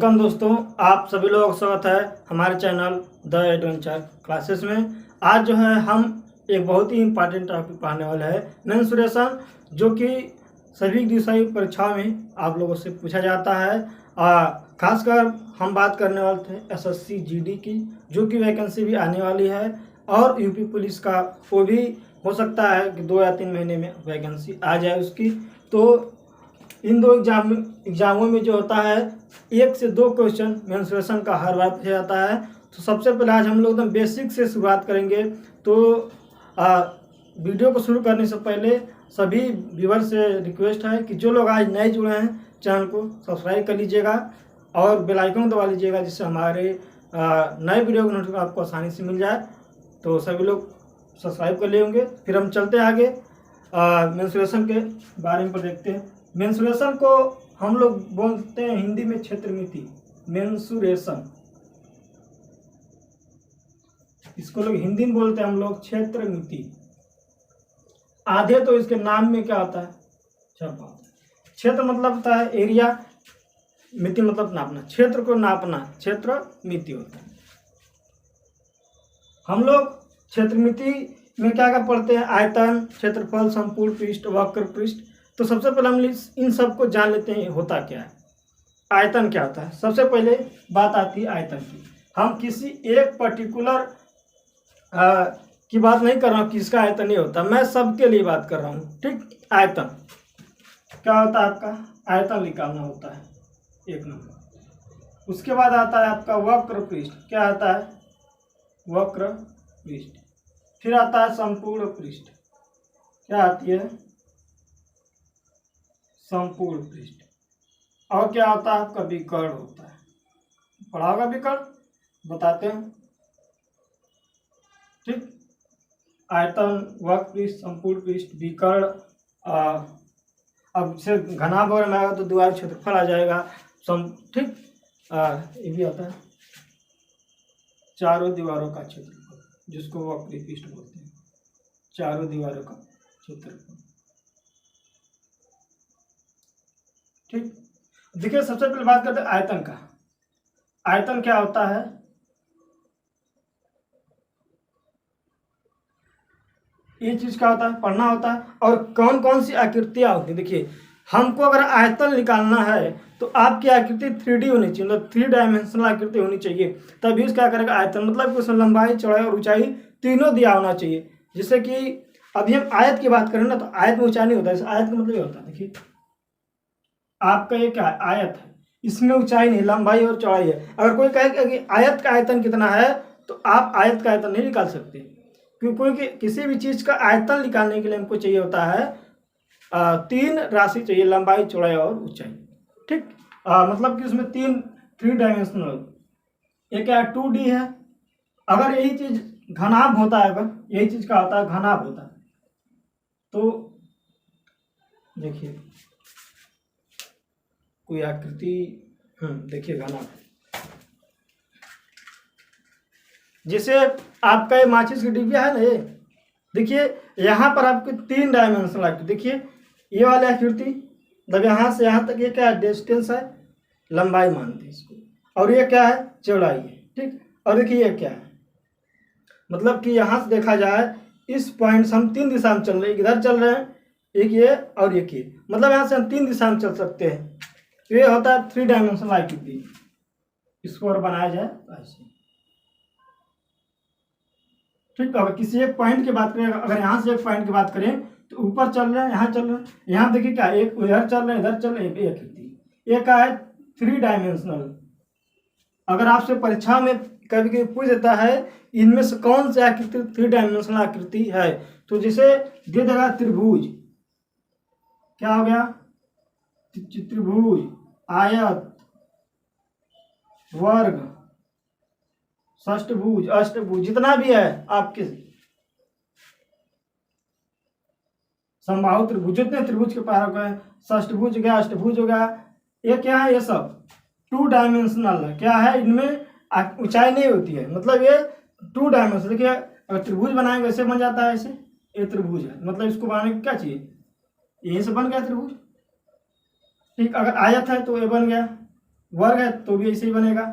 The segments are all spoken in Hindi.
वेलकम दोस्तों, आप सभी लोगों का स्वागत है हमारे चैनल द एडवेंचर क्लासेस में। आज जो है हम एक बहुत ही इम्पॉर्टेंट टॉपिक पढ़ने वाले हैं मेंसुरेशन, जो कि सभी द्विसायी परीक्षाओं में आप लोगों से पूछा जाता है। खासकर हम बात करने वाले थे एसएससी जीडी की, जो कि वैकेंसी भी आने वाली है, और यूपी पुलिस का वो भी हो सकता है कि 2 या 3 महीने में वैकेंसी आ जाए उसकी। तो इन दो एग्जामों में जो होता है 1 से 2 क्वेश्चन मेंसुरेशन का हर बार पूछा जाता है। तो सबसे पहले आज हम लोग एकदम बेसिक से शुरुआत करेंगे। तो वीडियो को शुरू करने से पहले सभी व्यूअर से रिक्वेस्ट है कि जो लोग आज नए जुड़े हैं चैनल को सब्सक्राइब कर लीजिएगा और बेल आइकन दबा लीजिएगा, जिससे हमारे नए वीडियो का नोटिफिकेशन आपको आसानी से मिल जाए। तो सभी लोग सब्सक्राइब कर लिए होंगे। फिर हम चलते हैं आगे मेंसुरेशन के बारे में देखते हैं। मेंसुरेशन को हम लोग बोलते हैं हिंदी में क्षेत्रमिति। मेंसुरेशन इसको लोग हिंदी में बोलते हैं हम लोग क्षेत्रमिति। आधे तो इसके नाम में क्या होता है, क्षेत्र मतलब होता है एरिया, मिति मतलब नापना, क्षेत्र को नापना, क्षेत्र मिति होता है। हम लोग क्षेत्रमिति में क्या क्या पढ़ते हैं, आयतन, क्षेत्रफल, संपूर्ण पृष्ठ, वक्र पृष्ठ। तो सबसे पहले हम इन सब को जान लेते हैं होता क्या है। आयतन क्या होता है, सबसे पहले बात आती है आयतन की। हम किसी एक पर्टिकुलर की बात नहीं कर रहा हूँ किसका आयतन नहीं होता, मैं सबके लिए बात कर रहा हूँ। ठीक, आयतन क्या होता है, आपका आयतन निकालना होता है 1 नंबर। उसके बाद आता है आपका वक्र पृष्ठ। क्या आता है, वक्र पृष्ठ। फिर आता है संपूर्ण पृष्ठ। क्या आती है, संपूर्ण पृष्ठ। और क्या होता है आपका विकर्ण होता है। पढ़ा होगा विकर्ण, बताते हैं। ठीक, आयतन, वक्र पृष्ठ, संपूर्ण पृष्ठ, विकर्ण। अब से घनाभ वगैरह में आएगा तो दीवार क्षेत्रफल आ जाएगा। ठीक, ये भी आता है चारों दीवारों का क्षेत्रफल, जिसको वक्री पृष्ठ बोलते हैं, चारों दीवारों का क्षेत्रफल। ठीक, देखिए सबसे पहले बात करते हैं आयतन का। आयतन क्या होता है, ये चीज क्या होता है, पढ़ना होता है। और कौन कौन सी आकृतियां होती है। देखिए, हमको अगर आयतन निकालना है तो आपकी आकृति 3D होनी चाहिए, मतलब 3 डायमेंशनल आकृति होनी चाहिए। तभी उसका क्या करेगा आयतन, मतलब कि उसमें लंबाई, चौड़ाई और ऊंचाई तीनों दिया होना चाहिए। जैसे कि अभी हम आयत की बात करें ना, तो आयत में ऊंचाई नहीं होता है। आयत का मतलब ये होता है, देखिए आपका ये क्या है, आयत है, इसमें ऊंचाई नहीं, लंबाई और चौड़ाई है। अगर कोई कहे कि आयत का आयतन कितना है, तो आप आयत का आयतन नहीं निकाल सकते, क्योंकि किसी भी चीज का आयतन निकालने के लिए हमको चाहिए होता है 3 राशि चाहिए, लंबाई, चौड़ाई और ऊंचाई। ठीक, मतलब कि उसमें 3 डायमेंशनल, ये क्या है 2D है। अगर यही चीज घनाभ होता है, अगर यही चीज का होता है घनाभ होता है, तो देखिए कोई आकृति, देखिए घनाभ, जैसे आपका ये माचिस की डिबिया है ना, ये देखिए यहाँ पर आपकी 3 डायमेंशनल आकृति। देखिए ये वाली आकृति, मतलब यहाँ से यहाँ तक ये क्या है, डिस्टेंस है, लंबाई मानते हैं इसको, और ये क्या है, चौड़ाई है। ठीक, और देखिए ये क्या है, मतलब कि यहाँ से देखा जाए इस पॉइंट से हम 3 दिशा में चल रहे हैं, इधर चल रहे हैं, एक ये और एक ये, मतलब यहाँ से हम 3 दिशा में चल सकते हैं। ये होता है 3 डायमेंशनल आकृति। इसको और बनाया जाए ऐसे। ठीक, अगर किसी एक पॉइंट की बात करें, अगर यहाँ से एक पॉइंट की बात करें तो ऊपर चल रहे हैं, यहाँ चल रहे हैं, यहाँ देखिए क्या, एक इधर चल रहे हैं, इधर चल रहे हैं, एक आकृति। एक है 3 डायमेंशनल। अगर आपसे परीक्षा में कभी कभी पूछ देता है इनमें से कौन सी आकृति 3 डायमेंशनल आकृति है, तो जैसे दे देगा त्रिभुज। क्या हो गया, त्रिभुज, आयत, वर्ग, षष्ठभुज, अष्टभुज, जितना भी है आपके समबाहु त्रिभुज, जितने त्रिभुज के पार हो गए, षष्ठभुज हो गया, अष्टभुज हो गया, ये क्या है, ये सब 2 डायमेंशनल है। क्या है, इनमें ऊंचाई नहीं होती है, मतलब ये 2 डायमेंशनल। देखिए अगर त्रिभुज बनाएंगे ऐसे बन जाता है, ऐसे ये त्रिभुज है, मतलब इसको बनाने को क्या चाहिए, यहीं से बन गया त्रिभुज। ठीक, अगर आयत है तो ये बन गया, वर्ग है तो भी ऐसे ही बनेगा,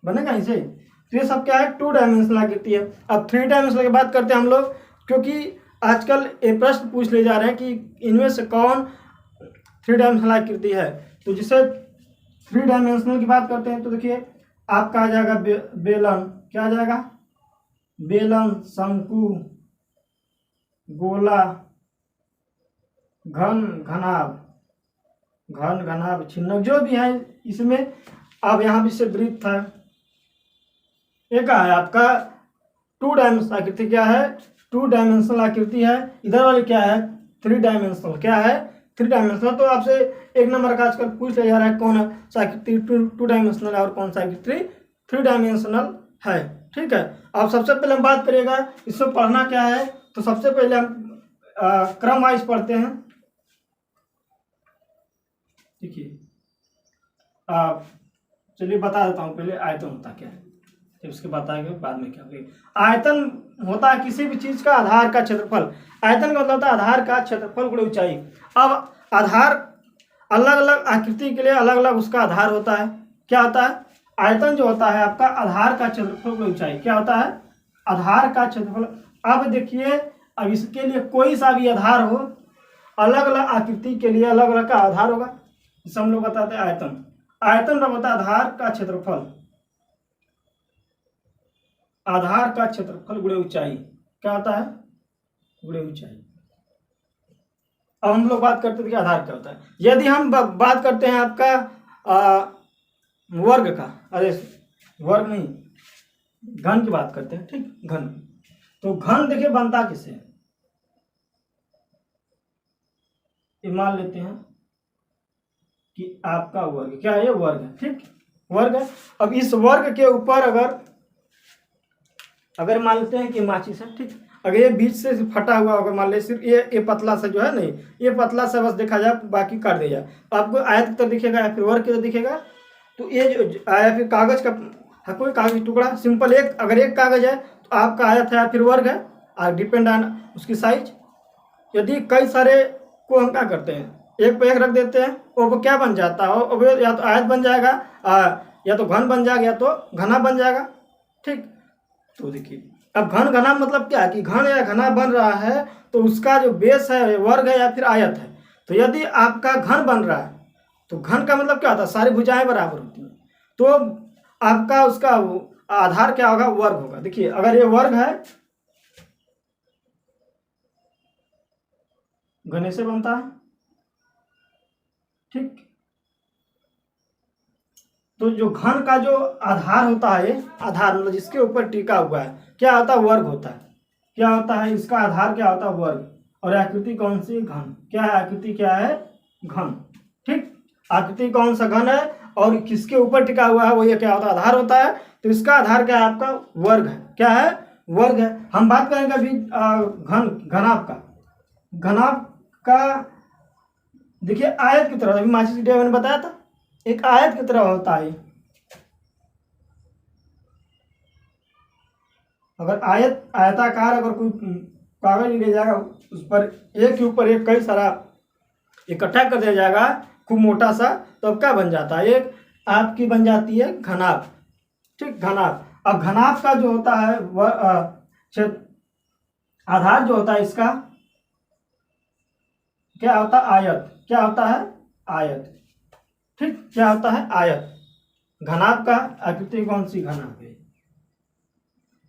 बनेगा ऐसे। तो ये सब क्या है, 2 डायमेंशनल आकृति है। अब 3 डायमेंशनल की बात करते हैं हम लोग, क्योंकि आजकल ये प्रश्न पूछ ले जा रहे हैं कि इनमें से कौन 3 डायमेंशनल आकृति है। तो जिसे 3 डायमेंशनल की बात करते हैं तो देखिए आपका आ जाएगा बेलन, क्या आ जाएगा, बेलन, शंकु, गोला, घन घनाभ, घन घनाभ, छिन्नक, जो भी है इसमें। अब यहाँ भी से वृत्त है, ये क्या है आपका 2 डायमेंशनल आकृति, क्या है 2 डायमेंशनल आकृति है। इधर वाली क्या है 3 डायमेंशनल, क्या है 3 डायमेंशनल। तो आपसे 1 नंबर का आजकल पूछ लिया जा रहा है कौन सा आकृति 2 डायमेंशनल है और कौन सा आकृति 3 डायमेंशनल है। ठीक है, अब सबसे पहले हम बात करिएगा इसमें पढ़ना क्या है। तो सबसे पहले हम क्रम वाइज पढ़ते हैं। देखिए चलिए बता देता हूँ, पहले आयतन होता क्या है, फिर उसके बताएंगे बाद में क्या होगा। आयतन होता है किसी भी चीज का आधार का क्षेत्रफल। आयतन का मतलब होता है आधार का क्षेत्रफल गुणे ऊंचाई। अब आधार अलग अलग आकृति के लिए अलग अलग उसका आधार होता है। क्या होता है, आयतन जो होता है आपका आधार का क्षेत्रफल गुणे ऊंचाई। क्या होता है, आधार का क्षेत्रफल। अब देखिए, अब इसके लिए कोई सा भी आधार हो, अलग अलग आकृति के लिए अलग अलग का आधार होगा, जिसे हम लोग बताते हैं आयतन। आयतन का होता है आधार का क्षेत्रफल, आधार का क्षेत्रफल गुणे ऊंचाई। क्या होता है, गुणे ऊंचाई। अब हम लोग बात करते हैं कि आधार क्या होता है। यदि हम बात करते हैं आपका वर्ग का, अरे वर्ग नहीं, घन की बात करते हैं। ठीक, घन। तो घन देखिए बनता किससे, मान लेते हैं कि आपका वर्ग, क्या है, ये वर्ग है। ठीक, वर्ग है। अब इस वर्ग के ऊपर अगर मान लेते हैं कि माचिस है, ठीक, अगर ये बीच से फटा हुआ होगा, मान ले सिर्फ ये पतला सा जो है नहीं, ये पतला सा बस देखा जाए, बाकी काट दिया जाए, तो आपको आयत की तरह दिखेगा या फिर वर्ग की तरह दिखेगा। तो ये जो या फिर कागज का कोई कागज टुकड़ा सिंपल एक, अगर एक कागज है तो आपका आयत है या फिर वर्ग है, डिपेंड ऑन उसकी साइज। यदि कई सारे को हम क्या करते हैं, एक पे एक रख देते हैं, वो क्या बन जाता है, वो या तो आयत बन जाएगा, या तो घन बन जाएगा, या तो घना बन जाएगा। ठीक, तो देखिए अब घन घना मतलब क्या है कि घन या घना बन रहा है तो उसका जो बेस है वर्ग है या फिर आयत है। तो यदि आपका घन बन रहा है तो घन का मतलब क्या होता है, सारी भुजाएं बराबर होती हैं, तो आपका उसका आधार क्या होगा, वर्ग होगा। देखिए अगर ये वर्ग है, घने से बनता है। ठीक, तो जो घन का जो आधार होता है, आधार मतलब जिसके ऊपर टिका हुआ है, क्या होता है, वर्ग होता है। क्या होता है, इसका आधार क्या होता है, वर्ग। और आकृति कौन सी, घन। क्या है, आकृति क्या है, घन। ठीक, आकृति कौन सा, घन है, और किसके ऊपर टिका हुआ है वो ये क्या होता है, आधार होता है। तो इसका आधार क्या है, आपका वर्ग है। क्या है, वर्ग है। हम बात करेंगे अभी घनाभ का। घनाभ का देखिए आयत की तरह, अभी माचिस की डिब्बा मैंने बताया था, एक आयत की तरह होता है। अगर आयताकार अगर कोई कागज ले जाएगा, उस पर एक के ऊपर एक कई सारा इकट्ठा कर दिया जाएगा खूब मोटा सा, तो अब क्या बन जाता है, एक आपकी बन जाती है घनाभ। ठीक, घनाभ। अब घनाभ का जो होता है वह आधार जो होता है इसका क्या होता है, आयत। क्या होता है, आयत। ठीक, क्या होता है, आयत। घनाभ का आकृति कौन सी, घनाभ है।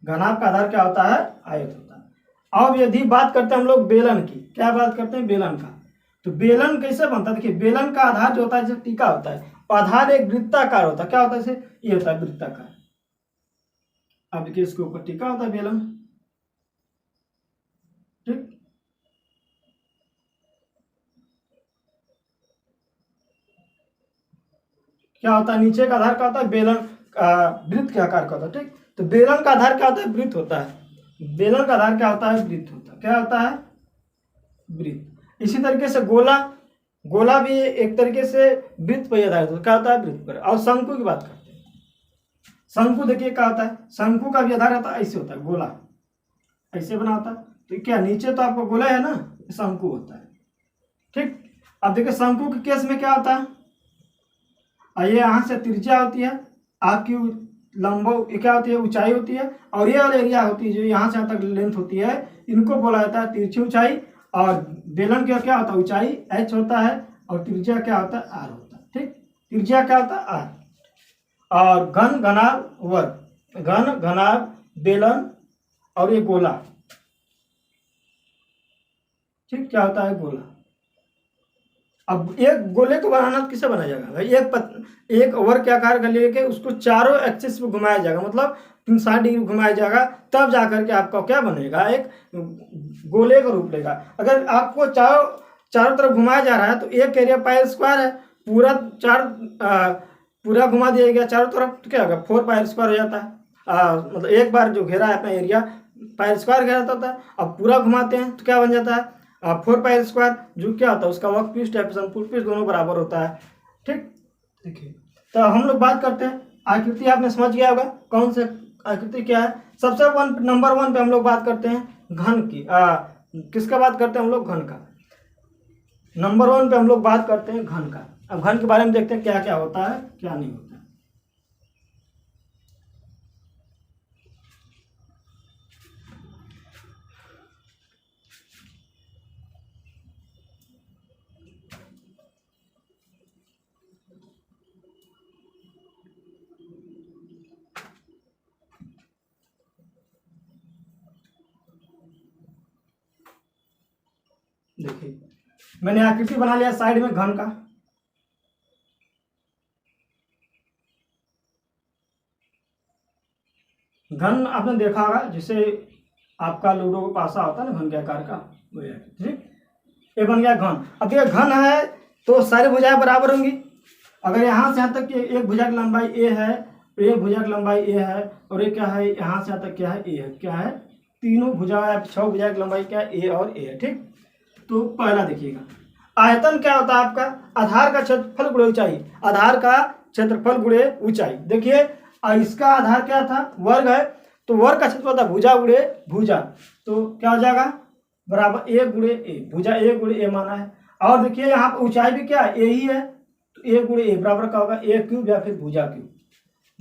घनाभ का आधार क्या होता है, आयत होता है। अब यदि बात करते हैं हम लोग बेलन की, क्या बात करते हैं, बेलन का। तो बेलन कैसे बनता है, देखिए बेलन का आधार जो होता है, जैसे टीका होता है, आधार एक वृत्ताकार होता है। क्या होता है, जैसे ये होता है वृत्ताकार। अब देखिए इसके ऊपर टीका होता है बेलन। ठीक, क्या होता है, नीचे का आधार क्या होता है, बेलन वृत्त के आकार का होता है। ठीक, तो बेलन का आधार क्या होता है, वृत्त होता है। बेलन का आधार क्या होता है, वृत्त होता है। क्या होता है, वृत्त। इसी तरीके से गोला भी एक तरीके से वृत्त पर आधारित होता है। क्या होता है, वृत्त पर। और शंकु की बात करते हैं। शंकु देखिए क्या होता है, शंकु का भी आधार होता है, ऐसे होता है, गोला ऐसे बना होता है। तो क्या नीचे तो आपका गोला है ना, शंकु होता है। ठीक, अब देखिए शंकु के केस में क्या होता है, और ये यहाँ से त्रिज्या होती है आपकी, ये क्या होती है, ऊंचाई होती है। और ये वाला एरिया होती है जो यहाँ से यहाँ तक लेंथ होती है, इनको बोला जाता है तिरछी ऊंचाई। और बेलन का क्या होता है, ऊंचाई h होता है और त्रिज्या क्या होता है, r होता है। ठीक, त्रिज्या क्या होता है, r। और घन, घनाभ, वर्ग, घन, घनाभ, बेलन और ये गोला। ठीक, क्या होता है, गोला। अब एक गोले को बनाना तो किसे बनाया जाएगा भाई, एक वर्ग के आकार का लेके उसको चारों एक्सिस पे घुमाया जाएगा, मतलब 360 डिग्री घुमाया जाएगा, तब जाकर के आपका क्या बनेगा, एक गोले का रूप लेगा। अगर आपको चारों तरफ घुमाया जा रहा है तो एक एरिया पाई स्क्वायर है, पूरा घुमा दिया गया चारों तरफ तो क्या होगा, 4 पाई स्क्वायर हो जाता है। मतलब एक बार जो घेरा है अपना एरिया पाई स्क्वायर घेरा होता है, अब पूरा घुमाते हैं तो क्या बन जाता है, 4 पाई स्क्वायर, जो क्या होता है उसका work piece epsilon full piece दोनों बराबर होता है। ठीक, देखिए तो हम लोग बात करते हैं आकृति, आपने समझ गया होगा कौन से आकृति क्या है। सबसे नंबर 1 पे हम लोग बात करते हैं घन की। किसका बात करते हैं हम लोग, घन का। नंबर 1 पे हम लोग बात करते हैं घन का। अब घन के बारे में देखते हैं क्या क्या होता है क्या नहीं होता है। देखिए मैंने आकृति बना लिया साइड में घन का। घन आपने देखा होगा जिसे आपका लूडो का पासा होता है ना, घन के आकार का, वो है। ठीक, ये बन गया घन। अब ये घन है तो सारी भुजाएं बराबर होंगी। अगर यहाँ से यहाँ तक एक भुजा की लंबाई ए है, एक भुजा की लंबाई ए है, और ये क्या है, यहाँ से यहाँ तक क्या है, ए है। क्या है, तीनों भुजा, 6 भुजा की लंबाई क्या है, ए और ए है। ठीक, तो पहला देखिएगा आयतन क्या होता है आपका, आधार का क्षेत्रफल गुणे ऊंचाई। आधार का क्षेत्रफल गुणे ऊंचाई। देखिए इसका आधार क्या था, वर्ग है, तो वर्ग का क्षेत्रफल था भुजा गुणे भुजा, तो क्या हो जाएगा, बराबर ए गुणे ए, भुजा ए गुणे ए माना है। और देखिए यहाँ पर ऊंचाई भी क्या है, ए ही है, तो ए गुणे ए बराबर क्या होगा, ए क्यूब या फिर भुजा क्यूब।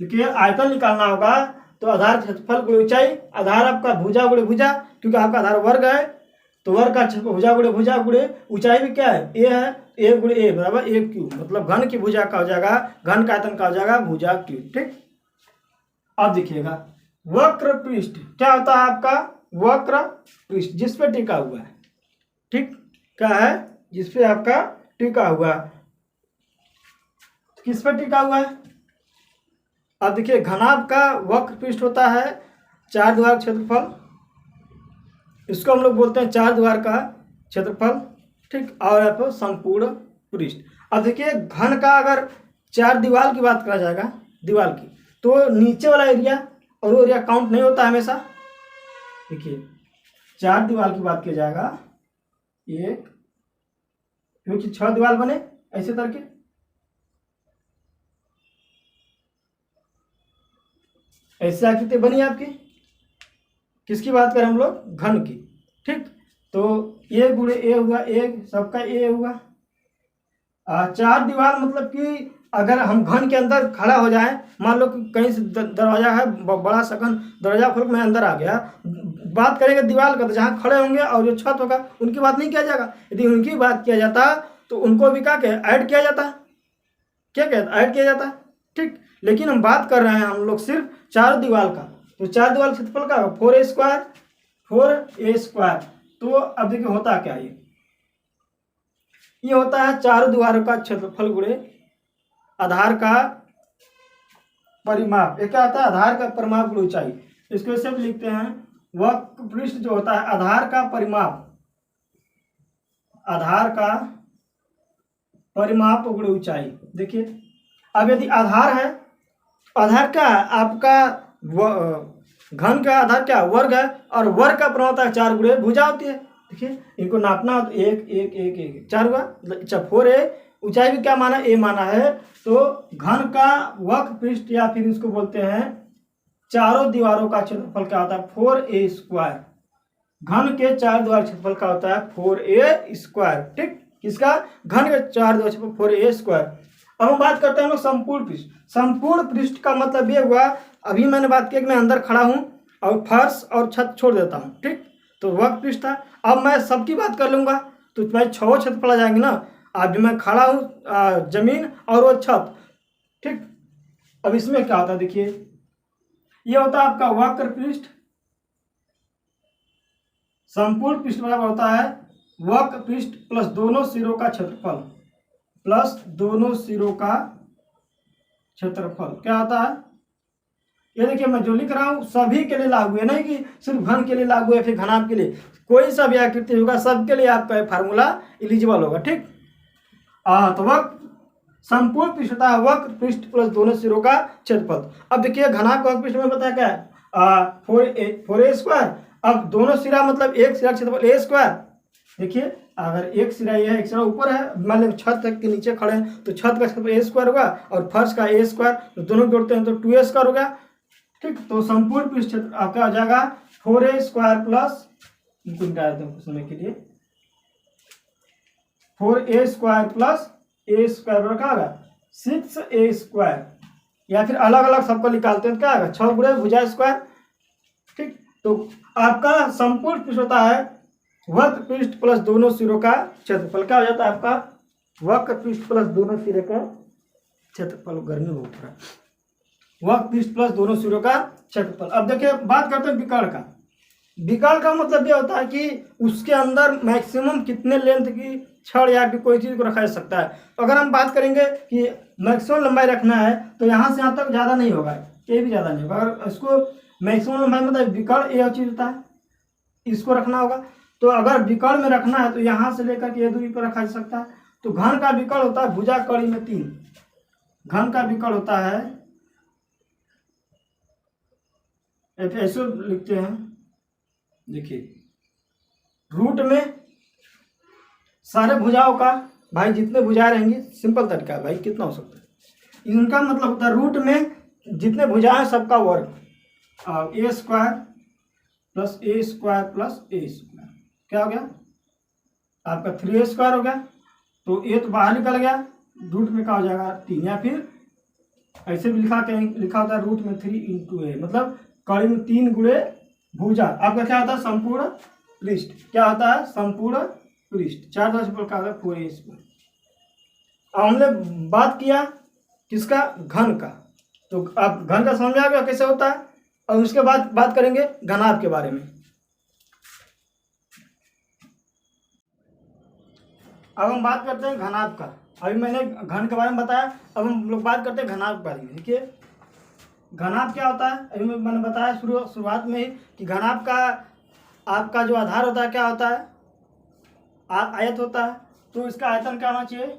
देखिए आयतन निकालना होगा तो आधार क्षेत्रफल गुणे ऊंचाई। आधार आपका भुजा गुणे भुजा, क्योंकि आपका आधार वर्ग है, तो वर्ग का भुजा गुणे ऊंचाई भी क्या है, ए है, ए गुणे ए बराबर ए क्यूब। मतलब घन की भुजा का हो जाएगा, घन का आयतन का हो जाएगा भुजा क्यूब। ठीक, अब देखिएगा वक्र पृष्ठ क्या होता है आपका, वक्र पृष्ठ जिस पे टिका हुआ है। ठीक, क्या है, जिस पे आपका टिका हुआ है। किस पे टिका हुआ है, अब देखिए घनाभ का वक्र पृष्ठ होता है 4 द्वार क्षेत्रफल, इसको हम लोग बोलते हैं 4 द्वार का क्षेत्रफल। ठीक, और यहाँ पर संपूर्ण पृष्ठ। अब देखिए घन का अगर 4 दीवार की बात करा जाएगा, दीवार की, तो नीचे वाला एरिया और वो एरिया काउंट नहीं होता हमेशा। देखिए 4 दीवार की बात किया जाएगा, एक, क्योंकि 6 दीवार बने ऐसे करके, ऐसे आकृति बनी आपकी। किसकी बात करें हम लोग, घन की। ठीक, तो ए गुणे ए हुआ, एक सबका ए हुआ। 4 दीवार मतलब कि अगर हम घन के अंदर खड़ा हो जाए, मान लो कि कहीं से दरवाजा है, बड़ा सा घन दरवाजा खोल मैं अंदर आ गया, बात करेंगे दीवार का, तो जहाँ खड़े होंगे और जो छत होगा उनकी बात नहीं किया जाएगा। यदि उनकी बात किया जाता तो उनको भी क्या ऐड किया जाता, क्या कहता, ऐड किया जाता। ठीक, लेकिन हम बात कर रहे हैं हम लोग सिर्फ 4 दीवार का, तो 4 दीवार क्षेत्रफल का 4a स्क्वायर, 4a स्क्वायर। तो अब देखिए होता क्या, ये होता है 4 दीवारों का क्षेत्रफल गुणे आधार का परिमाप। ये क्या होता है, आधार का परिमाप गुणे ऊंचाई। इसको ऐसे भी लिखते हैं, वक्र पृष्ठ जो होता है आधार का परिमाप, आधार का परिमाप गुणे ऊंचाई। देखिए अब यदि आधार है, आधार क्या है आपका, घन का आधार क्या वर्ग है, और वर्ग का परिमाप होता है 4 गुणे भुजा होती है। देखिए इनको नापना हो तो 1 1 1 1 4 हुआ, अच्छा 4a। ऊंचाई भी क्या माना, ए माना है, तो घन का वक्र पृष्ठ या फिर इसको बोलते हैं चारों दीवारों का क्षेत्रफल क्या होता है, 4a स्क्वायर। घन के 4 दीवार क्षेत्रफल का होता है 4a स्क्वायर। ठीक, किसका, घन के 4 दीवार क्षेत्रफल 4a स्क्वायर। अब हम बात करते हैं हम लोग संपूर्ण पृष्ठ। संपूर्ण पृष्ठ का मतलब ये हुआ, अभी मैंने बात की कि मैं अंदर खड़ा हूँ और फर्श और छत छोड़ देता हूँ, ठीक, तो वह पृष्ठ था। अब मैं सबकी बात कर लूँगा तो भाई 6 छत पड़ जाएंगे ना। अब मैं खड़ा हूँ जमीन और वो छत, ठीक। अब इसमें क्या होता है, देखिए ये होता है आपका वक्र पृष्ठ। संपूर्ण पृष्ठ बराबर होता है वक्र पृष्ठ प्लस दोनों सिरों का क्षेत्रफल, प्लस दोनों सिरों का क्षेत्रफल। क्या होता है, ये देखिए मैं जो लिख रहा हूं सभी के लिए लागू है, नहीं कि सिर्फ घन के लिए लागू है फिर घनाभ के लिए। कोई सा भी आकृति होगा सबके लिए आपका फार्मूला एलिजिबल होगा, ठीक। तो वक्र संपूर्ण पृष्ठ होता है वक्र पृष्ठ प्लस दोनों सिरों का क्षेत्रफल। अब देखिए घनाभ वक्र पृष्ठ में बताया क्या है, 4a²। अब दोनों सिरा मतलब एक सिरा क्षेत्रफल a²। देखिए अगर एक सिरा ये है, एक सिरा ऊपर है, मान लो छत के नीचे खड़े हैं तो छत का क्षेत्रफल a² होगा और फर्श का a², तो दोनों जोड़ते हैं तो 2a² हो गया, ठीक। तो संपूर्ण पृष्ठ आपका आ जाएगा 4a² प्लस समय के लिए 4a² प्लस a² रखा होगा 6a², या फिर अलग अलग सबको निकालते हैं तो क्या आएगा 6 गुणे भुजा स्क्वायर, ठीक। तो आपका संपूर्ण पृष्ठ होता है वक्र पृष्ठ प्लस दोनों सिरों का क्षेत्रफल। क्या हो जाता है आपका वक्र पृष्ठ प्लस दोनों सिरे का क्षेत्रफल। गर्मी बहुत हो रहा है। वक्र पृष्ठ प्लस दोनों सिरों का क्षेत्रफल। अब देखिए बात करते हैं विकर्ण का। विकर्ण का मतलब यह होता है कि उसके अंदर मैक्सिमम कितने लेंथ की छड़ या फिर कोई चीज को रखा जा सकता है। अगर हम बात करेंगे कि मैक्सिमम लंबाई रखना है तो यहाँ से यहाँ तक ज़्यादा नहीं होगा, ये भी ज़्यादा नहीं होगा। अगर इसको मैक्सिमम लंबाई मतलब विकर्ण ये चीज होता है, इसको रखना होगा। तो अगर विकर्ण में रखना है तो यहाँ से लेकर के ये दूरी पर रखा जा सकता है। तो घन का विकर्ण होता है भुजा कड़ी में 3। घन का विकर्ण होता है, ऐसे लिखते हैं, देखिए रूट में सारे भुजाओं का भाई जितने भुजाएं रहेंगी, सिंपल तरीका भाई कितना हो सकता है, इनका मतलब होता है रूट में जितने भुजाएं सबका वर्ग, a² plus a² plus a²। क्या हो गया आपका 3a² हो गया। तो ये तो बाहर निकल गया, रूट में क्या हो जाएगा 3, या फिर ऐसे भी लिखा होता है रूट में 3 × a, मतलब कड़ी में 3 गुणे भुजा। आपका क्या होता है संपूर्ण पृष्ठ। क्या होता है संपूर्ण पृष्ठ। 4 का होता है 4a²। अब हमने बात किया किसका, घन का। तो आप घन का समझ में आ गया कैसे होता है। और उसके बाद बात करेंगे घनाभ के बारे में। अब हम बात करते हैं घनाभ का। अभी मैंने घन के बारे में बताया, अब हम लोग बात करते हैं घनाभ के बारे में। देखिए घनाभ क्या होता है, अभी मैंने बताया शुरुआत में ही कि घनाभ का आपका जो आधार होता है क्या होता है, आयत होता है। तो इसका आयतन क्या होना चाहिए,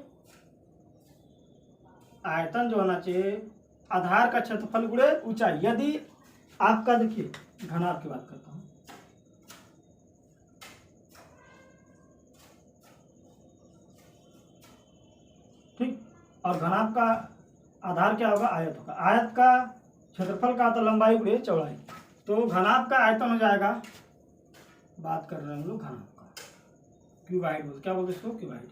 आयतन जो होना चाहिए आधार का क्षेत्रफल गुणे ऊंचाई। यदि आपका देखिए घनाभ की बात करता हूँ, ठीक। और घनाभ का आधार क्या होगा, आयत होगा। आयत का क्षेत्रफल का होता है लंबाई गुणे चौड़ाई। तो घनाभ का आयतन हो जाएगा, बात कर रहे हैं हम लोग घनाभ का, क्यूबाइड बोलते, क्या बोलते इसको, क्यूबाइड।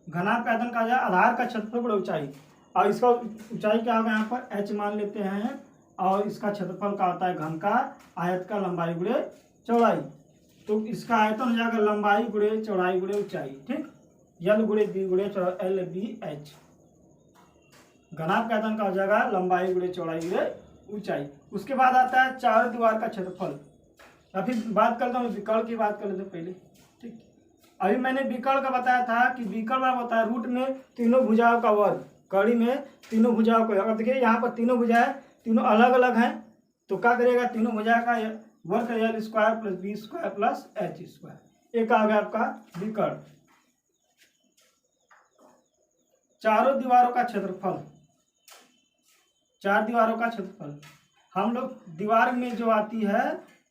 घनाभ का आयतन का जाए आधार का क्षेत्रफल गुणे ऊंचाई। और इसका ऊंचाई क्या होगा यहाँ पर h मान लेते हैं, और इसका क्षेत्रफल का होता है घन का आयत का लंबाई गुणे चौड़ाई। तो इसका आयतन हो जाएगा लंबाई गुणे चौड़ाई गुणे ऊंचाई, ठीक। यल गुणे बी गुणे LBH। घनाभ का आयतन का हो जाएगा लंबाई गुणे चौड़ाई गुणे ऊंचाई। उसके बाद आता है चारों दीवार का क्षेत्रफल। अभी बात करता हूँ विकर्ण की, बात कर लेते पहले, ठीक। अभी मैंने विकर्ण का बताया था कि विकर्ण का होता है रूट में तीनों भुजाओं का वर्ग, कड़ी में तीनों भुजाओं का। अगर देखिए यहाँ पर तीनों भुजाएं तीनों अलग अलग हैं तो क्या करेगा, तीनों भुजा का वर्ग L² plus B² plus H²। एक आ गया आपका विकर्ण। चारों दीवारों का क्षेत्रफल, 4 दीवारों का क्षेत्रफल। हम लोग दीवार में जो आती है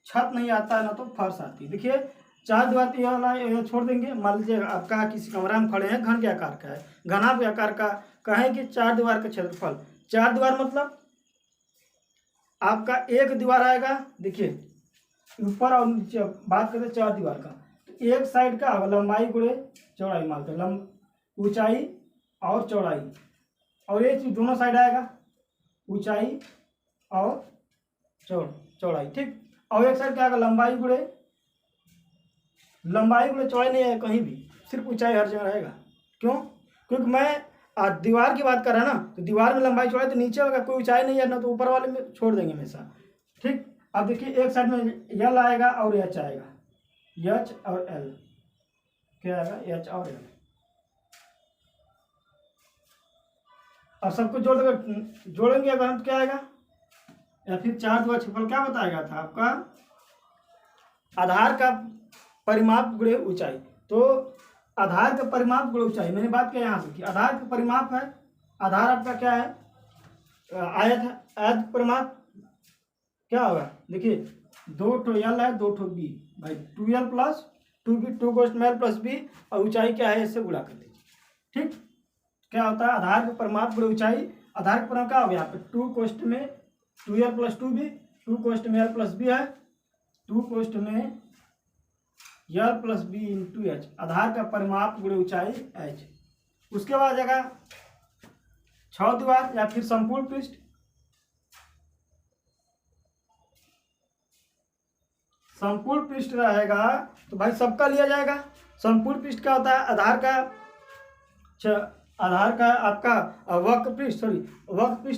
छत नहीं आता है ना तो फर्श आती है। देखिए 4 दीवार ये वाला छोड़ देंगे, मान लीजिए आपका किसी कमरा में खड़े हैं, घन के आकार का है, घनाभ के आकार का कहें कि 4 दीवार का क्षेत्रफल। 4 दीवार मतलब आपका एक दीवार आएगा, देखिए ऊपर और नीचे बात करते 4 दीवार का। तो एक साइड का लंबाई गुणे चौड़ाई मानते हैं, ऊंचाई और चौड़ाई, और ये चीज दोनों साइड आएगा, ऊंचाई और चौड़ाई, ठीक। और एक साइड क्या आएगा, लंबाई गुणे चौड़ाई नहीं है कहीं भी, सिर्फ ऊंचाई हर जगह रहेगा। क्यों? क्योंकि मैं दीवार की बात कर रहा है ना, तो दीवार में लंबाई चौड़ाई तो नीचे होगा, कोई ऊंचाई नहीं है ना, तो ऊपर वाले में छोड़ देंगे हमेशा, ठीक। अब देखिए एक साइड में यल आएगा और एच आएगा, एच और एल, क्या आएगा, एच और एल, और सबको जोड़ेंगे अगर हम तो क्या आएगा, या फिर 4 दुआ क्षेत्रफल क्या बताया था आपका, आधार का परिमाप गुणे ऊंचाई। तो आधार का परिमाप गुणे ऊंचाई, मैंने बात किया यहाँ से कि आधार का परिमाप है, आधार आपका क्या है, आयत है, आयत परिमाप क्या होगा, देखिए 2 ठो एल है 2 ठो बी, भाई 2l प्लस 2b, 2 कोष्ठ में l प्लस बी, और ऊंचाई क्या है इससे गुणा कर दीजिए, ठीक। क्या होता है आधार का परिमाप गुणे ऊंचाई, आधार का परिमाप क्या हो गया यहाँ पे, 2 कोष्ठ में 2l प्लस 2b, 2 कोष्ठ में l प्लस बी है, 2 कोष्ठ में l plus B into H, आधार का परिमाप गुणे ऊंचाई एच। उसके बाद आएगा 6 दीवार या फिर संपूर्ण पृष्ठ, संपूर्ण पृष्ठ रहेगा तो भाई सबका लिया जाएगा। संपूर्ण पृष्ठ क्या होता है, आधार का आपका वक्र पृष्ठ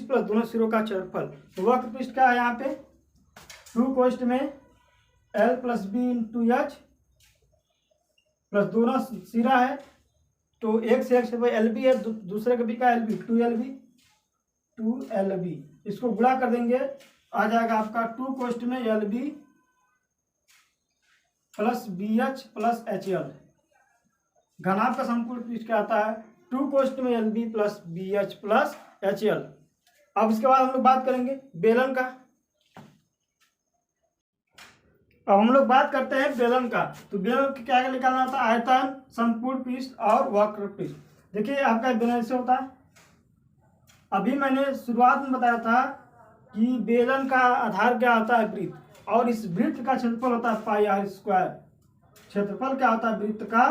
प्लस दोनों सिरों का क्षेत्रफल। तो वक्र पृष्ठ क्या है यहाँ पे, 2 कोष्ठ में l plus B into H plus दोनों सिरा है, तो एक से एक एल बी है, दूसरे का भी क्या एल बी, 2LB, इसको गुणा कर देंगे, आ जाएगा आपका 2 कोष्ठ में LB plus BH plus HL। घनाभ का संपूर्ण पृष्ठ क्या आता है, 2 कोष्ठ में LB plus BH plus HL। अब इसके बाद हम लोग बात करेंगे बेलन का। अब हम लोग बात करते हैं बेलन का। तो बेलन का क्या निकालना होता है, आयतन, संपूर्ण पृष्ठ और वक्र पृष्ठ। देखिए आपका बेलन से होता है, अभी मैंने शुरुआत में बताया था कि बेलन का आधार क्या होता है, वृत्त, और इस वृत्त का क्षेत्रफल होता है पाई आर स्क्वायर। क्षेत्रफल क्या होता है वृत्त का,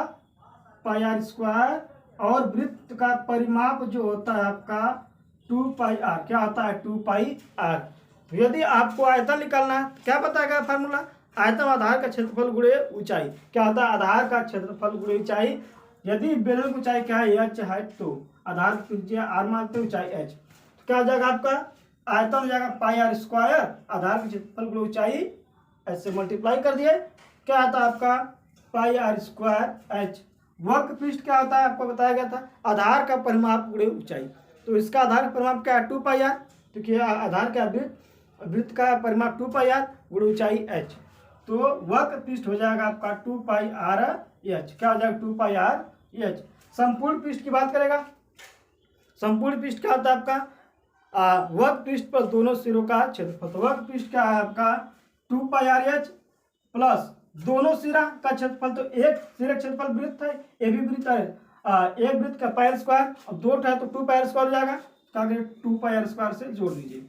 पाई आर स्क्वायर, और वृत्त का परिमाप जो होता है आपका 2 पाई आर, क्या होता है 2 पाई आर। तो यदि आपको आयतन निकालना है, क्या बताएगा फार्मूला, आयतन आधार का क्षेत्रफल गुणे ऊंचाई। क्या होता है, आधार का क्षेत्रफल गुणे ऊंचाई। यदि बेलन की ऊंचाई क्या है, h है, तो आधार की आर मानते ऊंचाई h, तो क्या हो जाएगा आपका आयतन हो जाएगा पाई आर स्क्वायर, आधार का क्षेत्रफल गुणे ऊंचाई, ऐसे मल्टीप्लाई कर दिए, क्या आता है आपका पाई आर स्क्वायर h। वक्र पृष्ठ क्या होता है आपको बताया गया था, आधार का परिमाप गुणे ऊंचाई। तो इसका आधार का परिमाप क्या है 2 पाई आर, क्योंकि आधार का वृत्त का परिमाप 2 पाई आर गुणे ऊंचाई h। तो वक्र पृष्ठ हो जाएगा आपका 2 पाई आर एच, क्या हो जाएगा 2 पाई आर एच। संपूर्ण पृष्ठ की बात करेगा, संपूर्ण पृष्ठ क्या होता है आपका वक्र पृष्ठ पर दोनों सिरों का क्षेत्रफल। तो वक्र पृष्ठ क्या है आपका 2 पाई आर एच प्लस दोनों सिरा का क्षेत्रफल। तो एक सिरे का क्षेत्रफल वृत्त है, ये भी वृत्त है, एक वृत्त का पाई आर स्क्वायर, और 2 है तो 2 पाई आर स्क्वायर हो जाएगा, क्या 2 पाई आर स्क्वायर से जोड़ दीजिए,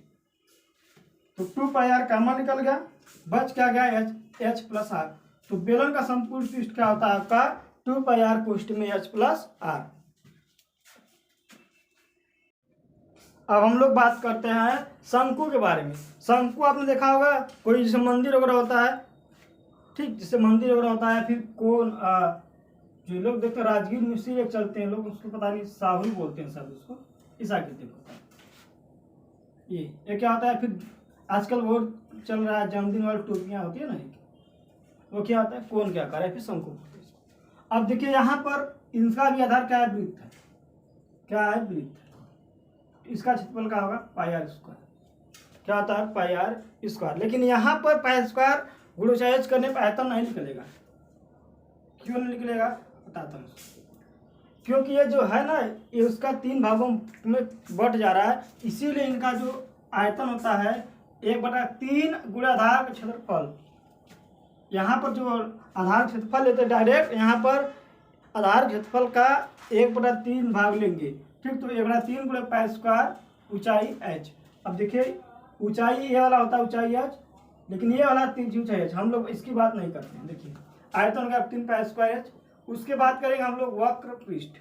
तो 2 पाई आर कॉमन निकल गया, बच क्या गया एच प्लस आर। तो बेलन का संपूर्ण पृष्ठ क्या होता है आपका 2 पाई आर कोष्ठ में एच प्लस आर। अब हम लोग बात करते हैं शंकु के बारे में। शंकु आपने देखा होगा, कोई जैसे मंदिर वगैरह होता है, ठीक, जैसे मंदिर वगैरह होता है, फिर कौन जो लोग देखते हैं राजगीर मिश्री एक चलते हैं लोग, उसको पता नहीं साहुल बोलते हैं सब उसको, इस आकृति होता है ये क्या होता है। फिर आजकल वो चल रहा है जन्मदिन वाली टोपियाँ होती है ना, वो क्या होता है कौन क्या कर रहा है, फिर शंकु बोलते हैं। अब देखिए यहाँ पर इनका भी आधार क्या है, वृत्त है, क्या है वृत्त, इसका क्षेत्रफल क्या होगा पाई आर स्क्वायर, क्या होता है पाई आर स्क्वायर। लेकिन यहाँ पर पाई आर स्क्वायर गुणे एच करने पर आयतन नहीं निकलेगा, क्यों नहीं निकलेगा बताता हूँ। क्योंकि ये जो है ना, ये उसका 3 भागों में बट जा रहा है, इसीलिए इनका जो आयतन होता है 1/3 गुणे आधार का क्षेत्रफल। यहाँ पर जो आधार क्षेत्रफल लेते हैं डायरेक्ट, यहाँ पर आधार क्षेत्रफल का 1/3 भाग लेंगे, ठीक। तो 1/3 गुणे पाई स्क्वायर ऊंचाई h। अब देखिए ऊंचाई ये वाला होता है ऊंचाई h, लेकिन ये वाला 3 ऊंचाई h, हम लोग इसकी बात नहीं करते हैं। देखिए आयतन का 3 पाई स्क्वायर h। उसके बाद करेंगे हम लोग वक्र पृष्ठ।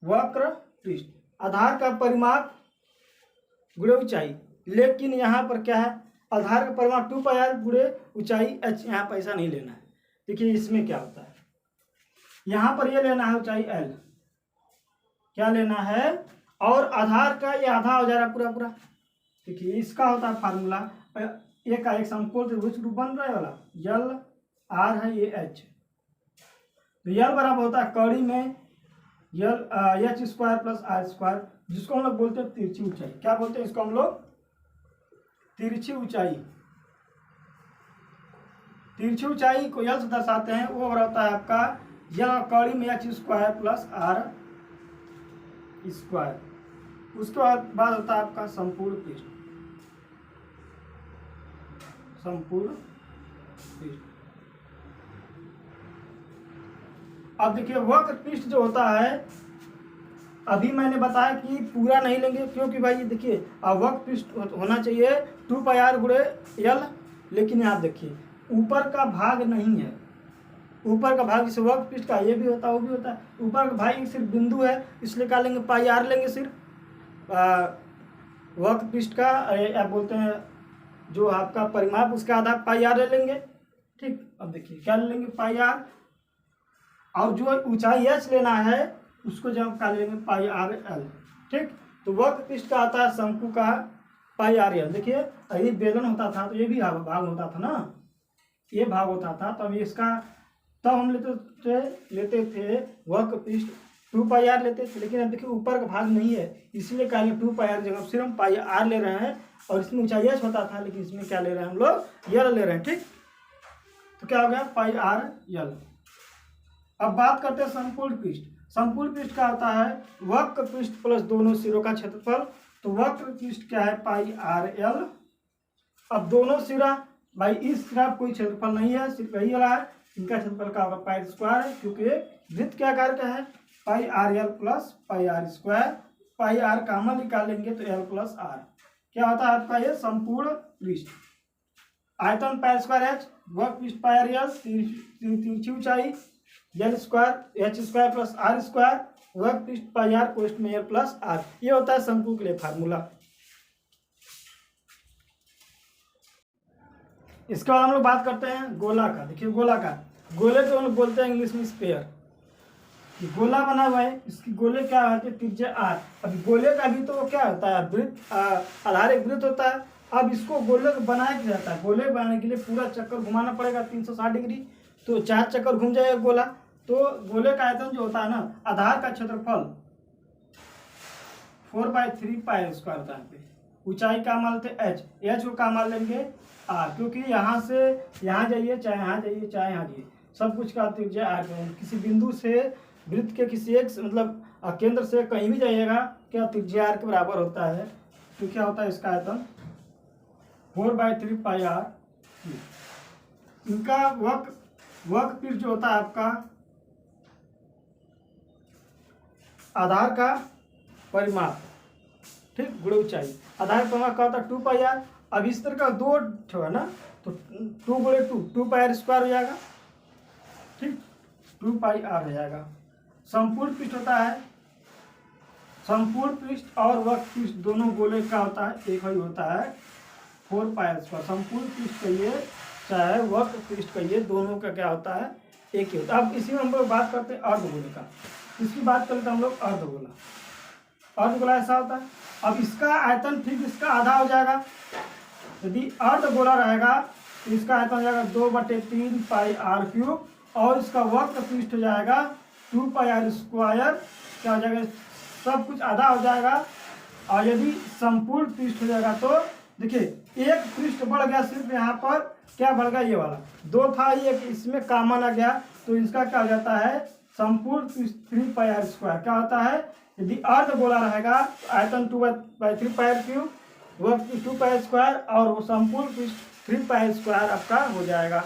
वक्र पृष्ठ, आधार का परिमाप गुणे ऊंचाई। लेकिन यहाँ पर क्या है, आधार का परिमाप 2πr गुणे ऊंचाई h, यहाँ पैसा नहीं लेना है। देखिए इसमें क्या होता है, यहाँ पर ये लेना है ऊंचाई l, क्या लेना है, और आधार का ये आधा हो जा रहा है पूरा पूरा। देखिए इसका होता है फार्मूला, एक का एक समकोण त्रिभुज रूप बन रहा है वाला, यल आर है ये एच, तो यल बराबर होता है कड़ी में L H square plus R square, जिसको हम लोग बोलते हैं तिरछी ऊंचाई। क्या बोलते हैं इसको हम लोग, तिरछी ऊंचाई। तिरछी ऊंचाई को यल से दर्शाते हैं, वो होता है आपका यल कड़ी में H square plus R square. उसके बाद होता है आपका संपूर्ण पृष्ठ, संपूर्ण पृष्ठ। अब देखिए वक्र पृष्ठ जो होता है, अभी मैंने बताया कि पूरा नहीं लेंगे, क्योंकि भाई देखिए वक्र पृष्ठ होना चाहिए 2πr गुणे यल, लेकिन आप देखिए ऊपर का भाग नहीं है, ऊपर का भाग जैसे वक्र पृष्ठ का ये भी होता है वो भी होता है, ऊपर का भाग सिर्फ बिंदु है, इसलिए क्या लेंगे πr लेंगे सिर्फ वक्र पृष्ठ का, आप बोलते हैं जो आपका परिमाप उसका आधा πr ले लेंगे। ठीक, अब देखिए क्या ले लेंगे πr, और जो ऊंचाई h लेना है उसको जब क्या लेंगे πrl। ठीक, तो वक्र पृष्ठ का आता है शंकु का πrl। देखिए यदि बेलन होता था तो ये भी भाग होता था ना, ये भाग होता था, तो अभी इसका तब हम लेते थे वक्र पृष्ठ 2πr लेते थे, लेकिन अब देखिए ऊपर का भाग नहीं है, इसलिए क्या लेंगे 2πr जगह सिर्फ हम πr ले रहे हैं, और इसमें ऊंचाई h होता था, लेकिन इसमें क्या ले रहे हैं हम लोग यल ले रहे हैं। ठीक, तो क्या हो गया πrl। अब बात करते हैं संपूर्ण पृष्ठ। संपूर्ण पृष्ठ का होता है वक्र पृष्ठ प्लस दोनों सिरों का क्षेत्रफल, तो वक्र पृष्ठ क्या है πrl। अब दोनों सिरा, भाई इस सिरा कोई क्षेत्रफल नहीं है, सिर्फ यही वाला है, इनका क्षेत्रफल का होगा पाई स्क्वायर है, क्योंकि वृत्त क्या आकार का है πrl plus πr square, πr common निकालेंगे तो l प्लस r, क्या होता है आपका ये संपूर्ण पृष्ठ। आयतन पाई स्क्वायर h, वक्र पृष्ठ πrl, तिरछी ऊंचाई L square H square plus R square, वक्र पृष्ठ πr कोष्ठ में l प्लस r। ये होता है शंकु के लिए फार्मूला। इसके बाद हम लोग बात करते हैं गोला का। देखिए गोला का, गोले को हम लोग बोलते हैं इंग्लिश में स्फीयर। गोला बना हुआ है, इसकी गोले क्या होती है त्रिज्या r। अब गोले का भी तो क्या होता है वृत्त, आधार एक वृत्त होता है। अब इसको गोले को बनाया क्या जाता है, गोले बनाने के लिए पूरा चक्कर घुमाना पड़ेगा 360 डिग्री, तो 4 चक्कर घूम जाएगा गोला। तो गोले का आयतन जो होता है ना, आधार का क्षेत्रफल 4/3πr स्क्वायर होता है। ऊंचाई का मान लेते h को का मान लेंगे r, क्योंकि यहाँ से यहाँ जाइए चाहे यहाँ जाइए चाहे यहाँ जाइए, सब कुछ का त्रिज्या r। किसी बिंदु से वृत्त के किसी एक मतलब केंद्र से कहीं भी जाइएगा, क्या त्रिज्या r के बराबर होता है, तो क्या होता है इसका आयतन 4/3πr। इनका वक्र पृष्ठ जो होता है आपका आधार का परिमाप, ठीक, गुणे ऊंचाई। आधार का परिमाप क्या होता है 2πr। अब इस तरह का दो ठो है ना, तो 2 गुणे 2πr स्क्वायर हो जाएगा। ठीक, 2πr हो जाएगा। संपूर्ण पृष्ठ होता है, संपूर्ण पृष्ठ और वक्र पृष्ठ दोनों गोले का होता है एक ही होता है 4πr स्क्वायर। संपूर्ण पृष्ठ कहिए चाहे वक्र पृष्ठ कहिए, दोनों का क्या होता है एक ही होता है। अब इसी में हम लोग बात करते हैं अर्धगोले का। इसकी बात करते हैं हम लोग अर्धगोला। अर्धगोला ऐसा होता है, अब इसका आयतन ठीक इसका आधा हो जाएगा। यदि अर्धगोला रहेगा तो इसका आयतन हो जाएगा 2/3πr³, और इसका वक्र पृष्ठ हो जाएगा 2πr स्क्वायर। क्या हो जाएगा, सब कुछ आधा हो जाएगा। और यदि संपूर्ण पृष्ठ हो जाएगा तो देखिए एक पृष्ठ बढ़ गया, सिर्फ यहाँ पर क्या बढ़ गया, ये वाला 2 था, ये इसमें कॉमन आ गया, तो इसका क्या हो जाता है संपूर्ण पृष्ठ 3πr स्क्वायर। क्या होता है, यदि अर्धगोला रहेगा तो आयतन 2/3πr³, वक्र 2πr स्क्वायर, और वो संपूर्ण पृष्ठ 3πr स्क्वायर आपका हो जाएगा।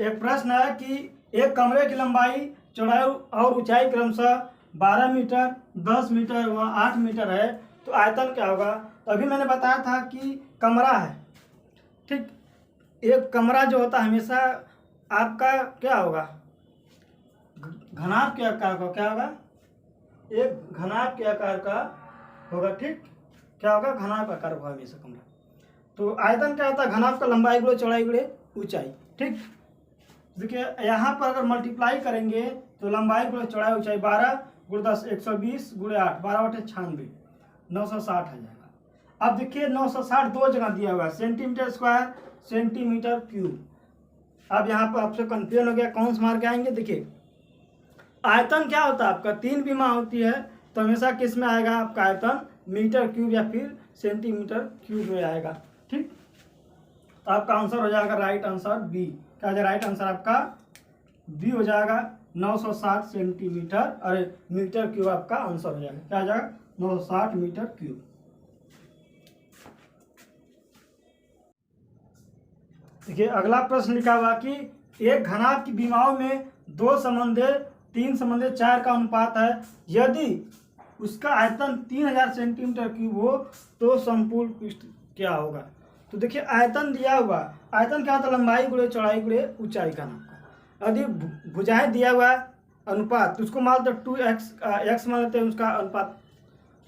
एक प्रश्न है कि एक कमरे की लंबाई, चौड़ाई और ऊंचाई क्रमशः 12 मीटर, 10 मीटर व 8 मीटर है, तो आयतन क्या होगा। तो अभी मैंने बताया था कि कमरा है, ठीक, एक कमरा जो होता है हमेशा आपका क्या होगा, घनाभ के आकार का क्या होगा, एक घनाभ के आकार का होगा। ठीक, क्या होगा, घनाभ का आकार होगा हमेशा कमरा। तो आयतन क्या होता है, घनाभ का लंबाई गुणे चौड़ाई गुणे ऊंचाई। ठीक, देखिए यहाँ पर अगर मल्टीप्लाई करेंगे तो लंबाई गुणे चौड़ाई ऊंचाई 12 गुणे 10 120 गुणे 8 12 बटे 96 960 आ जाएगा। अब देखिए 960 दो जगह दिया हुआ है, सेंटीमीटर स्क्वायर सेंटीमीटर क्यूब। अब यहाँ पर आपसे कंफ्यूजन हो गया कौन से मार के आएंगे। देखिए आयतन क्या होता है आपका, 3 विमा होती है तो हमेशा किस में आएगा आपका आयतन, मीटर क्यूब या फिर सेंटीमीटर क्यूब में आएगा। ठीक, तो आपका आंसर हो जाएगा राइट आंसर बी। क्या हो जाएगा राइट आंसर आपका बी हो जाएगा 960 सेंटीमीटर, अरे मीटर क्यूब आपका आंसर हो जाएगा। क्या हो जाएगा 960 मीटर क्यूब। देखिए अगला प्रश्न लिखा हुआ कि एक घनाभ की विमाओं में 2 संबंधे 3 संबंधे 4 का अनुपात है, यदि उसका आयतन 3000 सेंटीमीटर क्यूब हो तो संपूर्ण पृष्ठ क्या होगा। तो देखिए आयतन दिया हुआ, आयतन क्या होता है, लंबाई गुणे चौड़ाई गुणे ऊंचाई का नाम का। यदि भुजाएं दिया हुआ अनुपात तो उसको मान लेते 2x मान लेते हैं उसका अनुपात।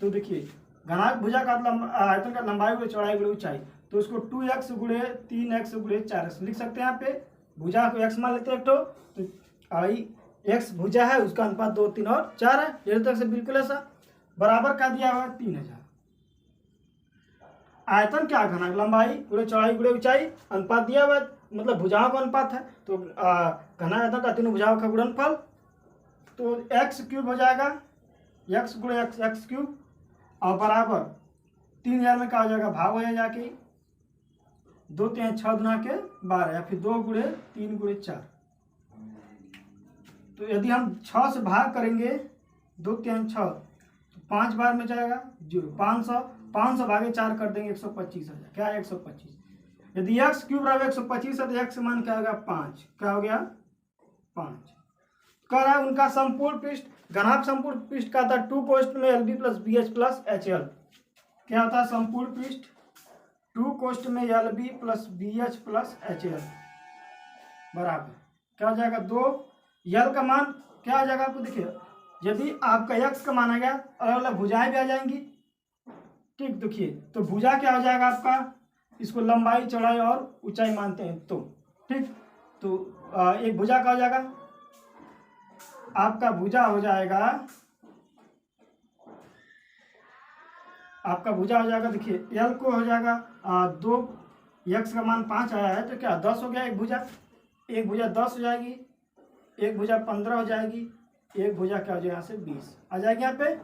तो देखिए घनाभ भुजा का आयतन का लंबाई गुणे चौड़ाई गुणे ऊंचाई, तो उसको 2x गुणे 3x गुणे 4x लिख सकते हैं। यहाँ पे भुजा को x मान लेते हैं तो x भुजा है उसका अनुपात 2 3 और 4 है। इस तरह से बिल्कुल ऐसा बराबर का दिया हुआ 3000। आयतन क्या, घनाभ लंबाई गुणे चौड़ाई गुणे ऊंचाई, अनुपात दिया हुआ मतलब भुजाओं का अनुपात है तो घना आयतन का तीनों भुजाओं का गुणनफल, तो x क्यूब हो जाएगा, x गुणे x क्यूब और बराबर 3000 में क्या हो जाएगा, भाग हो जाके 2 3 6 गुना के 12 या फिर 2 गुणे 3 गुणे 4। तो यदि हम 6 से भाग करेंगे 2 3 6 तो 5 बार में जाएगा 0, 500 भागे 4 कर देंगे 125 आ जाएगा। क्या है 125। यदि x क्यूब बराबर 125 है तो x मान क्या होगा 5। क्या हो गया 5। कह रहा है उनका संपूर्ण पृष्ठ, घनाभ संपूर्ण पृष्ठ का था 2 कोष्ठ में LB plus BH plus HL। क्या होता है संपूर्ण पृष्ठ 2 कोष्ठ में LB plus BH plus HL बराबर क्या हो जाएगा 2। यल का मान क्या आ जाएगा आपको, देखिए यदि आपका x का मान आ गया अलग अलग भुजाएं भी आ जाएंगी। ठीक, देखिए तो भुजा क्या हो जाएगा आपका, इसको लंबाई चौड़ाई और ऊंचाई मानते हैं तो। ठीक, तो एक भुजा का हो जाएगा आपका, भुजा हो जाएगा आपका भुजा हो जाएगा, देखिए यल को हो जाएगा 2, x का मान 5 आया है तो क्या 10 हो गया। एक भुजा 10 हो जाएगी, एक भुजा 15 हो जाएगी, एक भुजा क्या हो जाएगा यहाँ से 20 आ जाएगी। यहाँ पे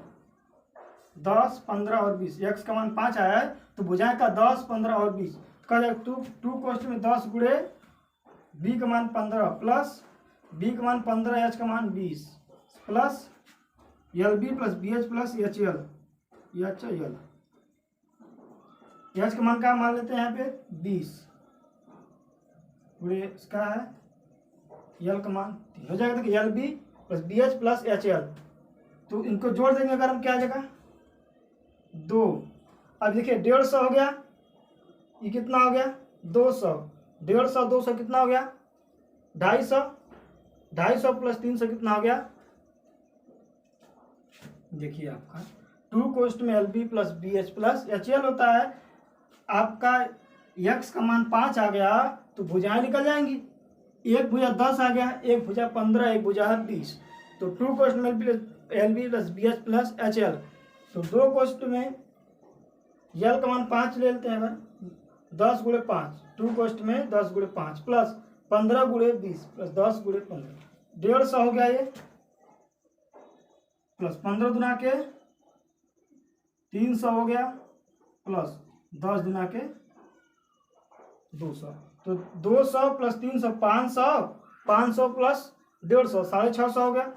10 15 और 20, x का मान 5 आया है तो भुजाएं का 10 15 और 20 का जाएगा 2 कोष्ठ में 10 गुणे b का मान 15 प्लस b का मान 15 h का मान 20 plus LB plus BH plus HL h का मान क्या मान लेते हैं यहाँ पे 20 गुणे इसका है यल का मान 3 हो जाएगा। देखिए LB plus BH plus HL, तो इनको जोड़ देंगे अगर हम क्या आ जाएगा 2। अब देखिए 150 हो गया, ये कितना हो गया 200, 150 200 कितना हो गया 250, 250 प्लस 300 कितना हो गया। देखिए आपका 2 कोष्ठ में LB plus BH plus HL होता है, आपका x का मान 5 आ गया तो भुजाएं निकल जाएंगी। एक भुजा 10 आ गया, एक भुजा 15, एक भुजा 20, तो 2 कोष्ठ में LB plus BH plus HL, तो 2 कोष्ठ में यल का मान 5 ले लेते हैं अगर 10 गुणे 5, 2 कोष्ठ में 10 गुणे 5 प्लस 15 गुणे 20 प्लस 10 गुणे 15, 150 हो गया ये प्लस 15 दुना के 300 हो गया प्लस 10 दुना के 200, तो 200 प्लस 300 500, 500 प्लस 150 650 हो गया।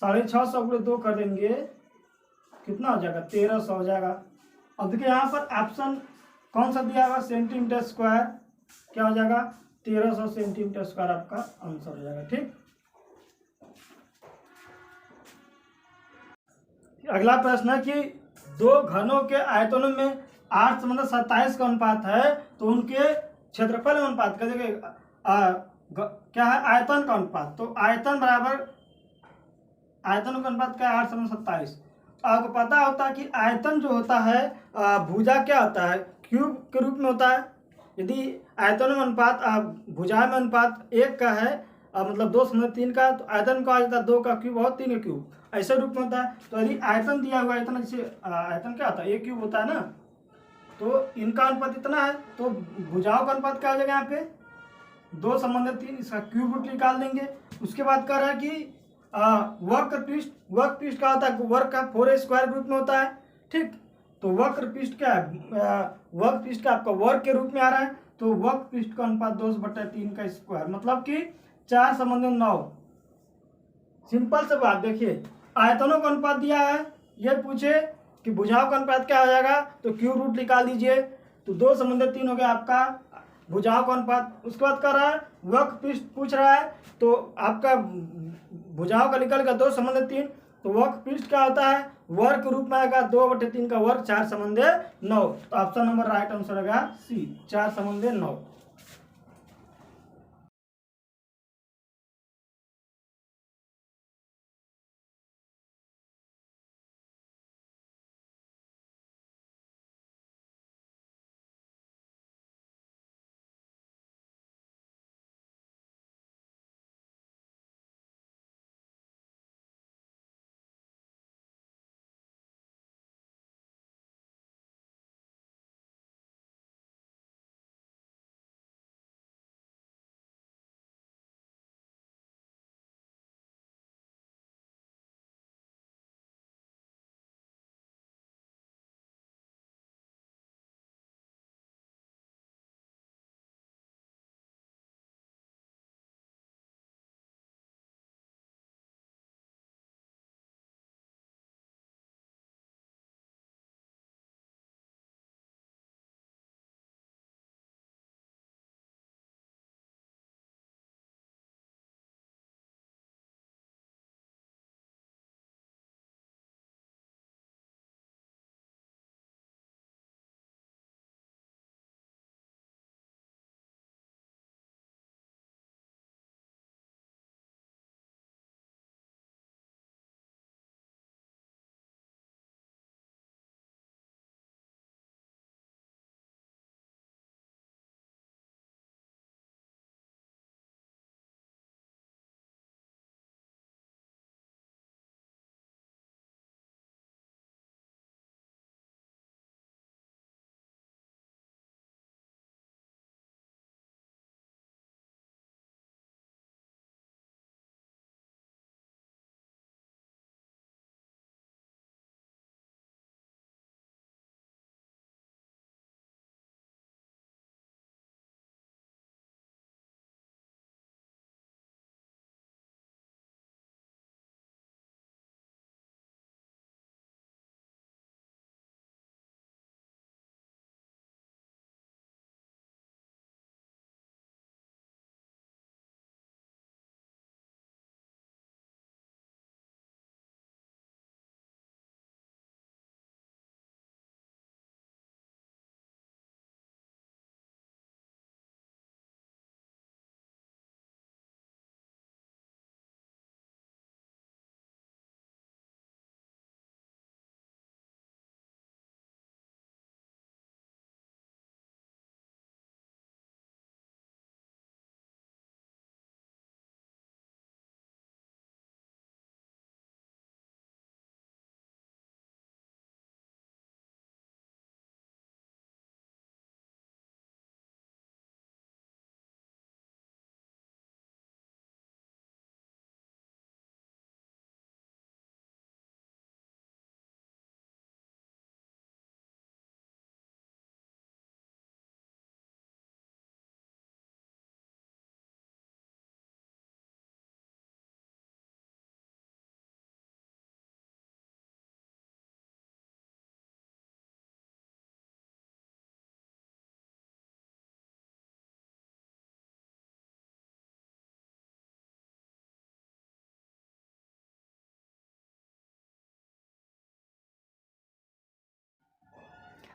650 गुणे 2 कर देंगे कितना हो जाएगा 1300 हो जाएगा। अब देखिए यहाँ पर ऑप्शन कौन सा दिया हुआ सेंटीमीटर स्क्वायर, क्या हो जाएगा 1300 सेंटीमीटर स्क्वायर आपका आंसर हो जाएगा। ठीक, अगला प्रश्न है कि 2 घनों के आयतनों में 8 मतलब 27 का अनुपात है तो उनके क्षेत्रफल अनुपात का देखिए क्या है आयतन का अनुपात, तो आयतन बराबर आयतन का अनुपात क्या है, 8:27। आपको पता होता है कि आयतन जो होता है भुजा क्या होता है, क्यूब के रूप में होता है। यदि आयतन में अनुपात भुजा में अनुपात 1 का है मतलब 2/3 का, तो आयतन का आ जाता है 2 का क्यूब और 3 का क्यूब, ऐसे रूप में होता है। तो यदि आयतन दिया हुआ इतना, जैसे आयतन क्या होता है, 1 क्यूब होता है ना, तो इनका अनुपात इतना है, तो भुजाओं का अनुपात क्या हो जाएगा यहाँ पे 2/3, इसका क्यूब रूट निकाल देंगे। उसके बाद कह रहा है कि वर्क पृष्ठ का होता है, वर्क का 4 स्क्वायर ग्रुप में होता है, ठीक। तो वक्र पृष्ठ क्या है, वर्क पृष्ठ का आपका वर्ग के रूप में आ रहा है, तो वर्क पृष्ठ का अनुपात 2/3 का स्क्वायर, मतलब कि 4/9। सिंपल से बात देखिए, आयतनों का अनुपात दिया है, ये पूछे कि भुजाओं का अनुपात क्या हो जाएगा, तो क्यूब रूट निकाल दीजिए, तो 2/3 हो गया आपका भुजाओं का अनुपात। उसके बाद कर रहा है वक्र पृष्ठ पूछ रहा है, तो आपका भुजाओं का निकल गया 2/3, तो वक्र पृष्ठ क्या होता है, वर्ग के रूप में आएगा 2/3 का वर्ग 4/9। तो ऑप्शन नंबर राइट आंसर होगा सी, 4/9।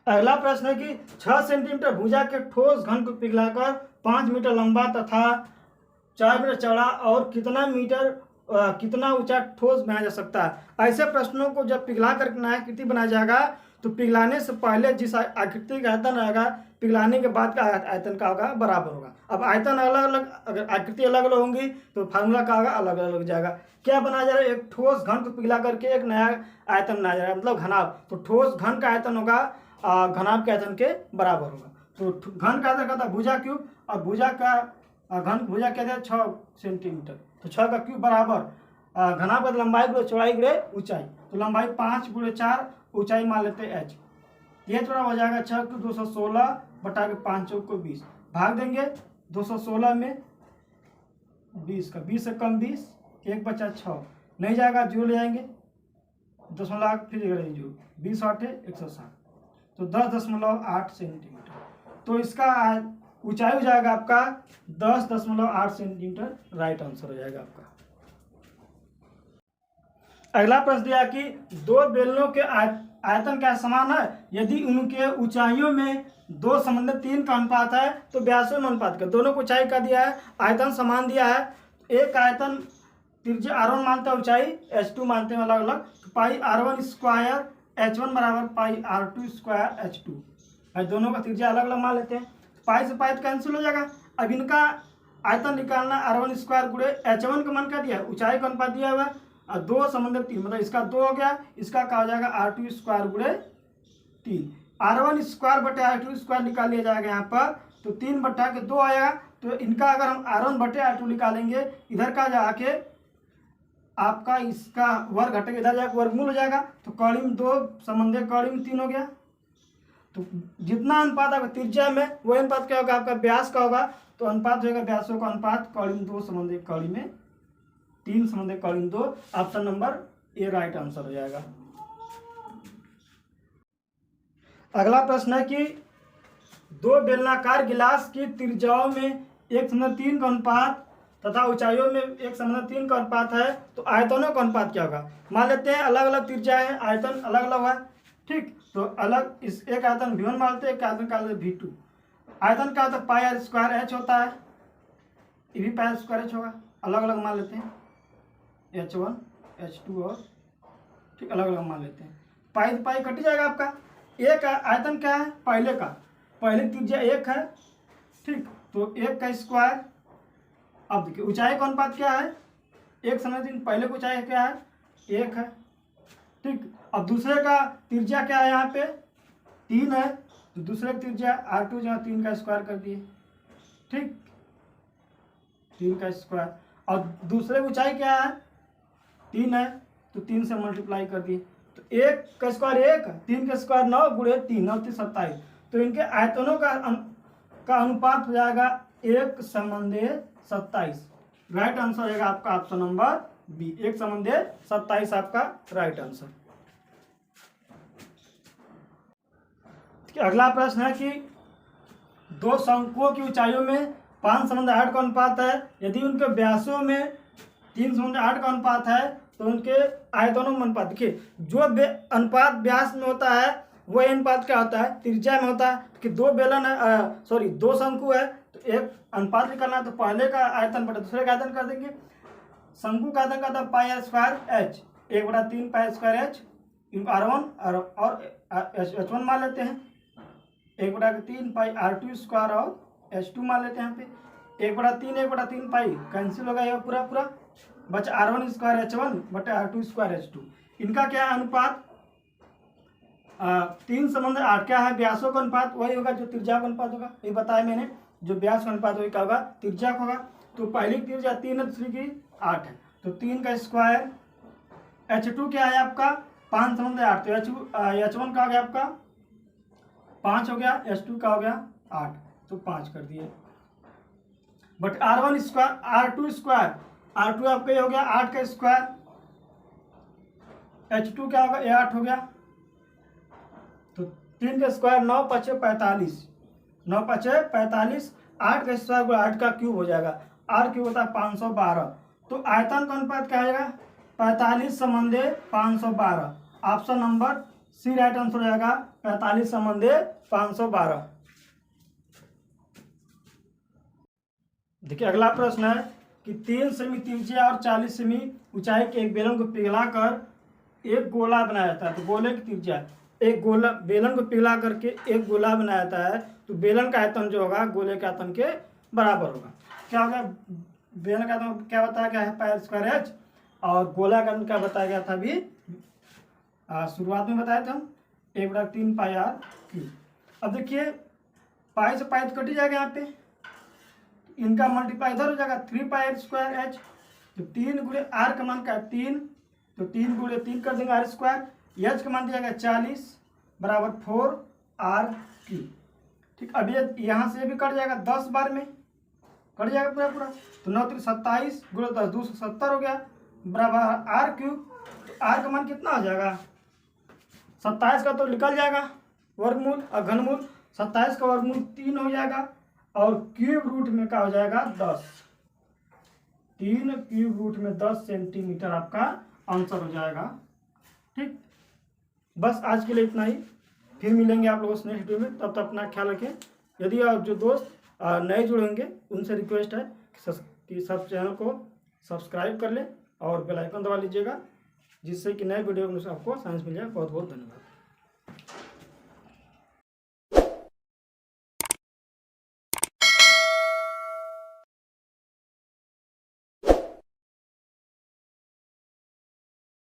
अगला प्रश्न है कि 6 सेंटीमीटर भुजा के ठोस घन को पिघलाकर 5 मीटर लंबा तथा 4 मीटर चौड़ा और कितना मीटर कितना ऊंचा ठोस बनाया जा सकता है। ऐसे प्रश्नों को जब पिघला कर आकृति बनाया जाएगा तो पिघलाने से पहले जिस आकृति का आयतन रहेगा पिघलाने के बाद का आयतन का होगा बराबर होगा। अब आयतन अलग अलग, अगर आकृति अलग अलग होंगी तो फार्मूला का होगा अलग अलग जाएगा। क्या बनाया जा रहा है, एक ठोस घन को पिघला करके एक नया आयतन बनाया जा रहा है, मतलब घनाभ। तो ठोस घन का आयतन होगा घनाभ के आयतन के बराबर होगा। तो घन का आयतन कहता है भुजा क्यूब, और भुजा का घन भुजा कहते हैं 6 सेंटीमीटर। तो 6 का क्यूब बराबर घनाभ का लंबाई गुणे चौड़ाई गुणे ऊंचाई। तो लंबाई 5 × 4, ऊंचाई मान लेते हैं h। ये थोड़ा हो जाएगा 6 को 216 बटा के 5 चौक को 20, भाग देंगे 216 में 20 का 20 से कम 20, 1 बचा 6, नहीं जाएगा 0 ले जाएंगे, 0.8 फिर जो 20 8 160, तो 10.8 सेंटीमीटर। तो इसका ऊंचाई हो जाएगा आपका 10.8 सेंटीमीटर, राइट आंसर हो जाएगा आपका। अगला प्रश्न दिया कि दो बेलनों के आयतन क्या समान है, यदि उनके ऊंचाइयों में 2 संबंधित 3 का अनुपात है तो व्यासों में अनुपात का। दोनों को ऊंचाई का दिया है, आयतन समान दिया है। एक आयतन त्रिज्या r1 मानते हैं, ऊंचाई h2 मानते हैं अलग अलग। तो पाई r1 स्क्वायर h1 बराबर पाई r2 स्क्वायर h2, भाई दोनों का त्रिज्या अलग अलग मान लेते हैं। पाई से पाई तो कैंसिल हो जाएगा। अब इनका आयतन निकालना, r1 स्क्वायर गुणे h1 का मान क्या दिया है, ऊंचाई का अनुपात दिया हुआ है, और 2 संबंधित 3, मतलब इसका 2 हो गया, इसका कहा जाएगा r2 स्क्वायर गुणे 3। r1 स्क्वायर बटे r2 स्क्वायर निकाल लिया जाएगा यहाँ पर, तो 3 बटा के 2 आएगा। तो इनका अगर हम r1 बटे r2 निकालेंगे, इधर का जाके आपका इसका वर्ग घटेगा, इधर जाकर वर्गमूल हो जाएगा। तो कड़ी में 2 संबंधी कड़ी में 3 हो गया। तो जितना अनुपात आपका त्रिज्या में वही अनुपात क्या होगा आपका व्यास का होगा। तो अनुपात होगा व्यासों का अनुपात कड़ी में 2 संबंधी कड़ी में 3 संबंधी कड़ी में 2। Option number A right answer हो जाएगा। अगला प्रश्न है कि दो बेलनाकार गिलास की त्रिज्याओं में 1:3 का अनुपात तथा ऊंचाइयों में 1:3 का अनुपात है, तो आयतनों का अनुपात क्या होगा। मान लेते हैं अलग अलग त्रिज्या है, आयतन अलग अलग है, ठीक। तो अलग इस एक आयतन v1 मानते हैं, एक आयतन का v2। आयतन का तो पाई r स्क्वायर h होता है, ये भी पाई r स्क्वायर h होगा, अलग अलग मान लेते हैं, h1 h2 और ठीक अलग अलग मान लेते हैं। पाई पाई कट जाएगा आपका। एक आयतन क्या है, पहले त्रिज्या 1 है, ठीक। तो 1 का स्क्वायर। अब देखिए ऊंचाई का अनुपात क्या है, 1:3, पहले की ऊंचाई क्या है 1 है, ठीक। अब दूसरे का त्रिज्या क्या है, यहाँ पे 3 है, तो दूसरे की त्रिज्या r2 जहाँ 3 का स्क्वायर कर दिए, ठीक, 3 का स्क्वायर। और दूसरे की ऊंचाई क्या है 3 है, तो 3 से मल्टीप्लाई कर दिए। तो 1 का स्क्वायर 1, 3 का स्क्वायर 9 गुणे 3, 9 3 27। तो इनके आयतनों का अनुपात हो जाएगा 1:27। राइट आंसर हो जाएगा आपका ऑप्शन नंबर बी, 1:27 आपका राइट आंसर। अगला प्रश्न है कि दो शंकुओं की ऊंचाइयों में 5:8 का अनुपात है, यदि उनके व्यासों में 3:8 का अनुपात है तो उनके आयतनों में अनुपात। देखिए जो अनुपात व्यास में होता है वही अनुपात क्या होता है, त्रिज्या में होता है। कि दो बेलन है, दो शंकु है, तो एक अनुपात निकालना, तो पहले का आयतन बटा दूसरे का आयतन कर देंगे। शंकु का आयतन का पाई r square h, 1/3 pi square h r1 और h1 मान लेते हैं, 1/3 पाई r2 स्क्वायर और h2 मान लेते हैं। यहाँ पे 1/3 पाई कैंसिल हो गया, यह पूरा पूरा बचा r1 स्क्वायर h1 बटे r2 स्क्वायर h2। इनका क्या है अनुपात 3:8 क्या है, व्यासों का अनुपात वही होगा जो त्रिज्या का अनुपात होगा, ये बताया मैंने। जो व्यास का अनुपात वही क्या होगा, त्रिज्या का होगा। तो पहली त्रिज्या 3 है, दूसरी की 8 है, तो 3 का स्क्वायर। h2 क्या है आपका 5:8, तो h1 का हो गया आपका 5 हो गया, h2 का हो गया 8, तो 5 कर दिए। But r1 square r2 square, r2 आपका ये हो गया 8 का स्क्वायर, h2 क्या होगा, ये 8 हो गया। तो 3 का स्क्वायर 9 × 5 = 45, 9 × 5 = 45, 8 का स्क्वायर 8 का क्यूब हो जाएगा, r क्यूब होता है 512। तो आयतन का अनुपात क्या आएगा 45:512। Option number C right answer हो जाएगा 45:512। देखिए अगला प्रश्न है कि 3 सेमी त्रिज्या और 40 सेमी ऊंचाई के एक बेलन को पिघलाकर एक गोला बनाया जाता है। तो गोले की त्रिज्या, एक गोला, बेलन को पिघला करके एक गोला बनाया जाता है, तो बेलन का आयतन जो होगा गोले के आयतन के बराबर होगा। क्या होगा, बेलन का आयतन क्या बताया गया है, पाई स्क्वायर एच, और गोला का क्या बताया गया था अभी शुरुआत में बताया था हम 1/3 पाई आर क्यूब। अब देखिए पाई से पाई तो कट ही जाएगा यहाँ पे, इनका मल्टीप्लाई इधर हो जाएगा 3 पाई स्क्वायर एच, तो 3 गुणे आर का मान का है 3, तो 3 गुणे 3 कर देंगे आर स्क्वायर, एच का मान दिया गया 40 बराबर 4 आर क्यूब। ठीक, अब ये यहाँ से भी कट जाएगा 10 बार में कट जाएगा पूरा पूरा, तो 9 3 27 गुणे 10 270 हो गया बराबर आर क्यूब। तो आर का मान कितना हो जाएगा, 27 का तो निकल जाएगा वर्गमूल और घनमूल, 27 का वर्गमूल 3 हो जाएगा, और क्यूब रूट में क्या हो जाएगा 10, 3 क्यूब रूट में 10 सेंटीमीटर आपका आंसर हो जाएगा। ठीक, बस आज के लिए इतना ही, फिर मिलेंगे आप लोगों से नेक्स्ट वीडियो में। तब तक अपना ख्याल रखें। यदि आप जो दोस्त नए जुड़ेंगे उनसे रिक्वेस्ट है कि सब चैनल को सब्सक्राइब कर लें और बेल आइकन दबा लीजिएगा, जिससे कि नए वीडियो में आपको साइंस मिल जाए। बहुत बहुत धन्यवाद।